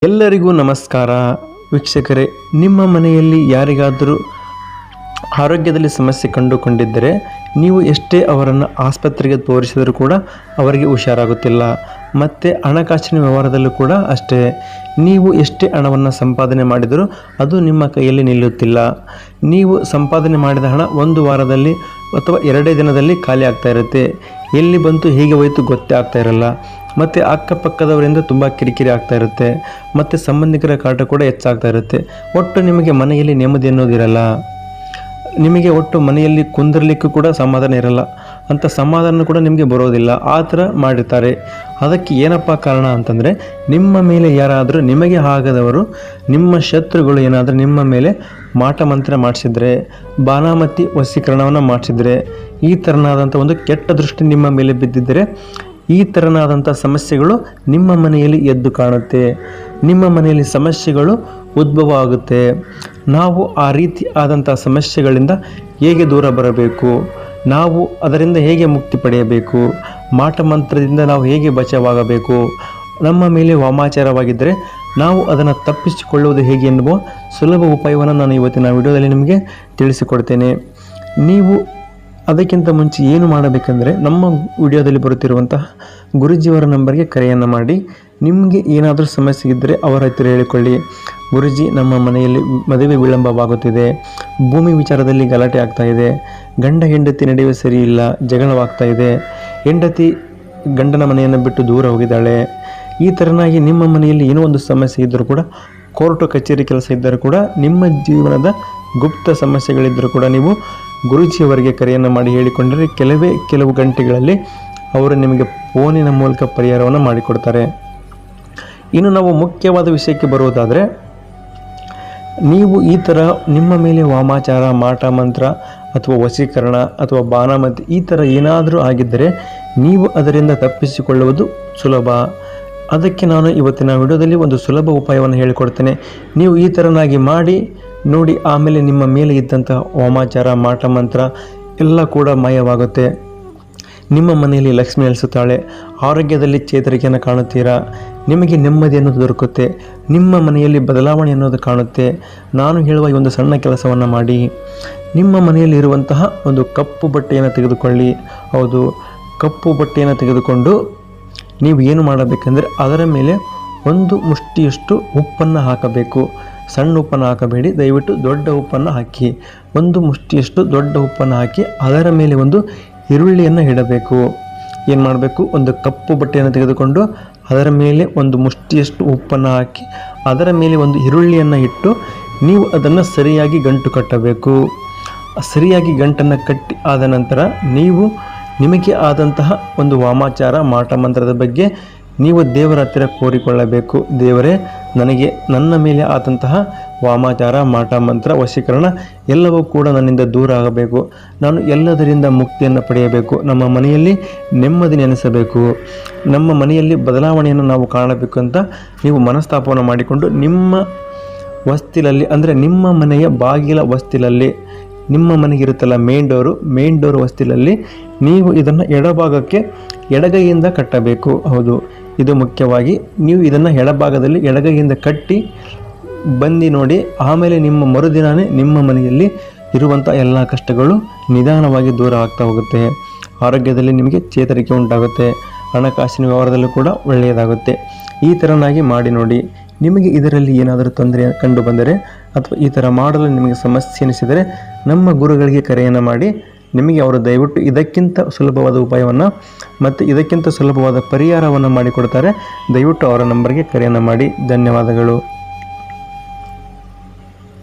ಎಲ್ಲರಿಗೂ ನಮಸ್ಕಾರ ವೀಕ್ಷಕರೇ. ನಿಮ್ಮ ಮನೆಯಲ್ಲಿ ಯಾರಿಗಾದರೂ ಆರೋಗ್ಯದಲ್ಲಿ ಸಮಸ್ಯೆ ಕಂಡುಕೊಂಡಿದ್ದರೆ ನೀವು ಎಷ್ಟೇ ಅವರನ್ನು ಆಸ್ಪತ್ರೆಗೆ ತೋರಿಸಿದರೂ ಕೂಡ ಅವರಿಗೆ ಹುಷಾರಾಗುತ್ತಿಲ್ಲ. ಮತ್ತು ಹಣಕಾಸಿನ ವ್ಯವಹಾರದಲ್ಲೂ ಕೂಡ ಅಷ್ಟೇ, ನೀವು ಎಷ್ಟೇ ಹಣವನ್ನು ಸಂಪಾದನೆ ಮಾಡಿದರೂ ಅದು ನಿಮ್ಮ ಕೈಯಲ್ಲಿ ನಿಲ್ಲುತ್ತಿಲ್ಲ. ನೀವು ಸಂಪಾದನೆ ಮಾಡಿದ ಹಣ ಒಂದು ವಾರದಲ್ಲಿ ಅಥವಾ 2 ದಿನದಲ್ಲಿ ಖಾಲಿ ಆಗ್ತಾ ಇರುತ್ತೆ. ಎಲ್ಲಿ ಬಂತು ಹೇಗೆ ಹೋಯಿತು ಗೊತ್ತೇ ಆಗ್ತಾ ಇರಲ್ಲ. ಮತ್ತು ಅಕ್ಕಪಕ್ಕದವರಿಂದ ತುಂಬ ಕಿರಿಕಿರಿ ಆಗ್ತಾ ಇರುತ್ತೆ. ಮತ್ತು ಸಂಬಂಧಿಕರ ಕಾಟ ಕೂಡ ಹೆಚ್ಚಾಗ್ತಾ ಇರುತ್ತೆ. ಒಟ್ಟು ನಿಮಗೆ ಮನೆಯಲ್ಲಿ ನೆಮ್ಮದಿ ಅನ್ನೋದಿರಲ್ಲ. ನಿಮಗೆ ಒಟ್ಟು ಮನೆಯಲ್ಲಿ ಕುಂದಿರಲಿಕ್ಕೂ ಕೂಡ ಸಮಾಧಾನ ಇರಲ್ಲ. ಅಂಥ ಸಮಾಧಾನ ಕೂಡ ನಿಮಗೆ ಬರೋದಿಲ್ಲ. ಆ ಥರ ಮಾಡಿರ್ತಾರೆ. ಅದಕ್ಕೆ ಏನಪ್ಪ ಕಾರಣ ಅಂತಂದರೆ, ನಿಮ್ಮ ಮೇಲೆ ಯಾರಾದರೂ ನಿಮಗೆ ಆಗದವರು, ನಿಮ್ಮ ಶತ್ರುಗಳು ಏನಾದರೂ ನಿಮ್ಮ ಮೇಲೆ ಮಾಟ ಮಂತ್ರ ಮಾಡಿಸಿದ್ರೆ, ಬಾನಾಮತಿ ವಶೀಕರಣವನ್ನು ಮಾಡಿಸಿದ್ರೆ, ಈ ಥರನಾದಂಥ ಒಂದು ಕೆಟ್ಟ ದೃಷ್ಟಿ ನಿಮ್ಮ ಮೇಲೆ ಬಿದ್ದಿದ್ದರೆ, ಈ ಥರನಾದಂಥ ಸಮಸ್ಯೆಗಳು ನಿಮ್ಮ ಮನೆಯಲ್ಲಿ ಎದ್ದು ಕಾಣುತ್ತೆ. ನಿಮ್ಮ ಮನೆಯಲ್ಲಿ ಸಮಸ್ಯೆಗಳು ಉದ್ಭವ ಆಗುತ್ತೆ. ನಾವು ಆ ರೀತಿ ಆದಂಥ ಸಮಸ್ಯೆಗಳಿಂದ ಹೇಗೆ ದೂರ ಬರಬೇಕು, ನಾವು ಅದರಿಂದ ಹೇಗೆ ಮುಕ್ತಿ ಪಡೆಯಬೇಕು, ಮಾಟ ಮಂತ್ರದಿಂದ ನಾವು ಹೇಗೆ ಬಚಾವಾಗಬೇಕು, ನಮ್ಮ ಮೇಲೆ ವಾಮಾಚಾರವಾಗಿದ್ದರೆ ನಾವು ಅದನ್ನು ತಪ್ಪಿಸಿಕೊಳ್ಳುವುದು ಹೇಗೆ ಎನ್ನುವ ಸುಲಭ ಉಪಾಯವನ್ನು ನಾನು ಇವತ್ತಿನ ವಿಡಿಯೋದಲ್ಲಿ ನಿಮಗೆ ತಿಳಿಸಿಕೊಡ್ತೇನೆ. ನೀವು ಅದಕ್ಕಿಂತ ಮುಂಚೆ ಏನು ಮಾಡಬೇಕೆಂದರೆ, ನಮ್ಮ ವಿಡಿಯೋದಲ್ಲಿ ಬರುತ್ತಿರುವಂತಹ ಗುರುಜಿಯವರ ನಂಬರ್ಗೆ ಕರೆಯನ್ನು ಮಾಡಿ, ನಿಮಗೆ ಏನಾದರೂ ಸಮಸ್ಯೆ ಇದ್ದರೆ ಅವರ ಹತ್ತಿರ ಹೇಳಿಕೊಳ್ಳಿ. ಗುರುಜಿ, ನಮ್ಮ ಮನೆಯಲ್ಲಿ ಮದುವೆ ವಿಳಂಬವಾಗುತ್ತಿದೆ, ಭೂಮಿ ವಿಚಾರದಲ್ಲಿ ಗಲಾಟೆ ಆಗ್ತಾ ಇದೆ, ಗಂಡ ಹೆಂಡತಿ ನಡುವೆ ಸರಿ ಇಲ್ಲ, ಜಗಳವಾಗ್ತಾ ಇದೆ, ಹೆಂಡತಿ ಗಂಡನ ಮನೆಯನ್ನು ಬಿಟ್ಟು ದೂರ ಹೋಗಿದ್ದಾಳೆ. ಈ ಥರನಾಗಿ ನಿಮ್ಮ ಮನೆಯಲ್ಲಿ ಏನೋ ಒಂದು ಸಮಸ್ಯೆ ಇದ್ದರೂ ಕೂಡ, ಕೋರ್ಟು ಕಚೇರಿ ಕೆಲಸ ಇದ್ದರೂ ಕೂಡ, ನಿಮ್ಮ ಜೀವನದ ಗುಪ್ತ ಸಮಸ್ಯೆಗಳಿದ್ದರೂ ಕೂಡ ನೀವು ಗುರುಜಿಯವರಿಗೆ ಕರೆಯನ್ನು ಮಾಡಿ ಹೇಳಿಕೊಂಡರೆ ಕೆಲವು ಗಂಟೆಗಳಲ್ಲಿ ಅವರು ನಿಮಗೆ ಫೋನಿನ ಮೂಲಕ ಪರಿಹಾರವನ್ನು ಮಾಡಿಕೊಡ್ತಾರೆ. ಇನ್ನು ನಾವು ಮುಖ್ಯವಾದ ವಿಷಯಕ್ಕೆ ಬರುವುದಾದರೆ, ನೀವು ಈ ಥರ ನಿಮ್ಮ ಮೇಲೆ ವಾಮಾಚಾರ, ಮಾಟ ಮಂತ್ರ ಅಥವಾ ವಶೀಕರಣ ಅಥವಾ ಬಾನಾಮತಿ ಈ ಥರ ಏನಾದರೂ ಆಗಿದ್ದರೆ ನೀವು ಅದರಿಂದ ತಪ್ಪಿಸಿಕೊಳ್ಳುವುದು ಸುಲಭ. ಅದಕ್ಕೆ ನಾನು ಇವತ್ತಿನ ವಿಡಿಯೋದಲ್ಲಿ ಒಂದು ಸುಲಭ ಉಪಾಯವನ್ನು ಹೇಳಿಕೊಡ್ತೇನೆ. ನೀವು ಈ ಥರನಾಗಿ ಮಾಡಿ ನೋಡಿ, ಆಮೇಲೆ ನಿಮ್ಮ ಮೇಲೆ ಇದ್ದಂಥ ವಾಮಾಚಾರ, ಮಾಟ ಮಂತ್ರ ಎಲ್ಲ ಕೂಡ ಮಾಯವಾಗುತ್ತೆ. ನಿಮ್ಮ ಮನೆಯಲ್ಲಿ ಲಕ್ಷ್ಮಿ ನೆಲೆಸುತ್ತಾಳೆ. ಆರೋಗ್ಯದಲ್ಲಿ ಚೇತರಿಕೆಯನ್ನು ಕಾಣುತ್ತೀರಾ. ನಿಮಗೆ ನೆಮ್ಮದಿ ಅನ್ನೋದು ದೊರಕುತ್ತೆ. ನಿಮ್ಮ ಮನೆಯಲ್ಲಿ ಬದಲಾವಣೆ ಅನ್ನೋದು ಕಾಣುತ್ತೆ. ನಾನು ಹೇಳುವ ಈ ಒಂದು ಸಣ್ಣ ಕೆಲಸವನ್ನು ಮಾಡಿ. ನಿಮ್ಮ ಮನೆಯಲ್ಲಿ ಇರುವಂತಹ ಒಂದು ಕಪ್ಪು ಬಟ್ಟೆಯನ್ನು ತೆಗೆದುಕೊಳ್ಳಿ. ಹೌದು, ಕಪ್ಪು ಬಟ್ಟೆಯನ್ನು ತೆಗೆದುಕೊಂಡು ನೀವು ಏನು ಮಾಡಬೇಕೆಂದರೆ, ಅದರ ಮೇಲೆ ಒಂದು ಮುಷ್ಟಿಯಷ್ಟು ಉಪ್ಪನ್ನು ಹಾಕಬೇಕು. ಸಣ್ಣ ಉಪ್ಪನ್ನು ಹಾಕಬೇಡಿ, ದಯವಿಟ್ಟು ದೊಡ್ಡ ಉಪ್ಪನ್ನು ಹಾಕಿ. ಒಂದು ಮುಷ್ಟಿಯಷ್ಟು ದೊಡ್ಡ ಉಪ್ಪನ್ನು ಹಾಕಿ ಅದರ ಮೇಲೆ ಒಂದು ಈರುಳ್ಳಿಯನ್ನು ಇಡಬೇಕು. ಏನು ಮಾಡಬೇಕು, ಒಂದು ಕಪ್ಪು ಬಟ್ಟೆಯನ್ನು ತೆಗೆದುಕೊಂಡು ಅದರ ಮೇಲೆ ಒಂದು ಮುಷ್ಟಿಯಷ್ಟು ಉಪ್ಪನ್ನು ಹಾಕಿ ಅದರ ಮೇಲೆ ಒಂದು ಈರುಳ್ಳಿಯನ್ನು ಇಟ್ಟು ನೀವು ಅದನ್ನು ಸರಿಯಾಗಿ ಗಂಟು ಕಟ್ಟಬೇಕು. ಸರಿಯಾಗಿ ಗಂಟನ್ನು ಕಟ್ಟಿ ಆದ ನಂತರ ನೀವು ನಿಮಗೆ ಆದಂತಹ ಒಂದು ವಾಮಾಚಾರ, ಮಾಟ ಮಂತ್ರದ ಬಗ್ಗೆ ನೀವು ದೇವರ ಹತ್ತಿರ ಕೋರಿಕೊಳ್ಳಬೇಕು. ದೇವರೇ, ನನಗೆ ನನ್ನ ಮೇಲೆ ಆದಂತಹ ವಾಮಾಚಾರ, ಮಾಟ ಮಂತ್ರ, ವಶೀಕರಣ ಎಲ್ಲವೂ ಕೂಡ ನನ್ನಿಂದ ದೂರ ಆಗಬೇಕು. ನಾನು ಎಲ್ಲದರಿಂದ ಮುಕ್ತಿಯನ್ನು ಪಡೆಯಬೇಕು. ನಮ್ಮ ಮನೆಯಲ್ಲಿ ನೆಮ್ಮದಿ ನೆನೆಸಬೇಕು. ನಮ್ಮ ಮನೆಯಲ್ಲಿ ಬದಲಾವಣೆಯನ್ನು ನಾವು ಕಾಣಬೇಕು ಅಂತ ನೀವು ಮನಸ್ತಾಪವನ್ನು ಮಾಡಿಕೊಂಡು ನಿಮ್ಮ ವಸ್ತಿಲಲ್ಲಿ, ಅಂದರೆ ನಿಮ್ಮ ಮನೆಯ ಬಾಗಿಲ ವಸ್ತಿಲಲ್ಲಿ, ನಿಮ್ಮ ಮನೆಗಿರುತ್ತಲ್ಲ ಮೇನ್ ಡೋರು ವಸ್ತಿಲಲ್ಲಿ ನೀವು ಇದನ್ನು ಎಡಭಾಗಕ್ಕೆ ಎಡಗೈಯಿಂದ ಕಟ್ಟಬೇಕು. ಹೌದು, ಇದು ಮುಖ್ಯವಾಗಿ ನೀವು ಇದನ್ನು ಎಡಭಾಗದಲ್ಲಿ ಎಡಗೈಯಿಂದ ಕಟ್ಟಿ ಬಂದು ನೋಡಿ. ಆಮೇಲೆ ನಿಮ್ಮ ಮರುದಿನವೇ ನಿಮ್ಮ ಮನೆಯಲ್ಲಿ ಇರುವಂಥ ಎಲ್ಲ ಕಷ್ಟಗಳು ನಿಧಾನವಾಗಿ ದೂರ ಆಗ್ತಾ ಹೋಗುತ್ತೆ. ಆರೋಗ್ಯದಲ್ಲಿ ನಿಮಗೆ ಚೇತರಿಕೆ ಉಂಟಾಗುತ್ತೆ. ಹಣಕಾಸಿನ ವ್ಯವಹಾರದಲ್ಲೂ ಕೂಡ ಒಳ್ಳೆಯದಾಗುತ್ತೆ. ಈ ಥರನಾಗಿ ಮಾಡಿ ನೋಡಿ. ನಿಮಗೆ ಇದರಲ್ಲಿ ಏನಾದರೂ ತೊಂದರೆ ಕಂಡು ಬಂದರೆ ಅಥವಾ ಈ ಥರ ಮಾಡಲು ನಿಮಗೆ ಸಮಸ್ಯೆ ಎನಿಸಿದರೆ ನಮ್ಮ ಗುರುಗಳಿಗೆ ಕರೆಯನ್ನು ಮಾಡಿ. ನಿಮಗೆ ಅವರು ದಯವಿಟ್ಟು ಇದಕ್ಕಿಂತ ಸುಲಭವಾದ ಉಪಾಯವನ್ನು ಮತ್ತು ಇದಕ್ಕಿಂತ ಸುಲಭವಾದ ಪರಿಹಾರವನ್ನು ಮಾಡಿಕೊಡ್ತಾರೆ. ದಯವಿಟ್ಟು ಅವರ ನಂಬರ್ಗೆ ಕರೆಯನ್ನು ಮಾಡಿ. ಧನ್ಯವಾದಗಳು.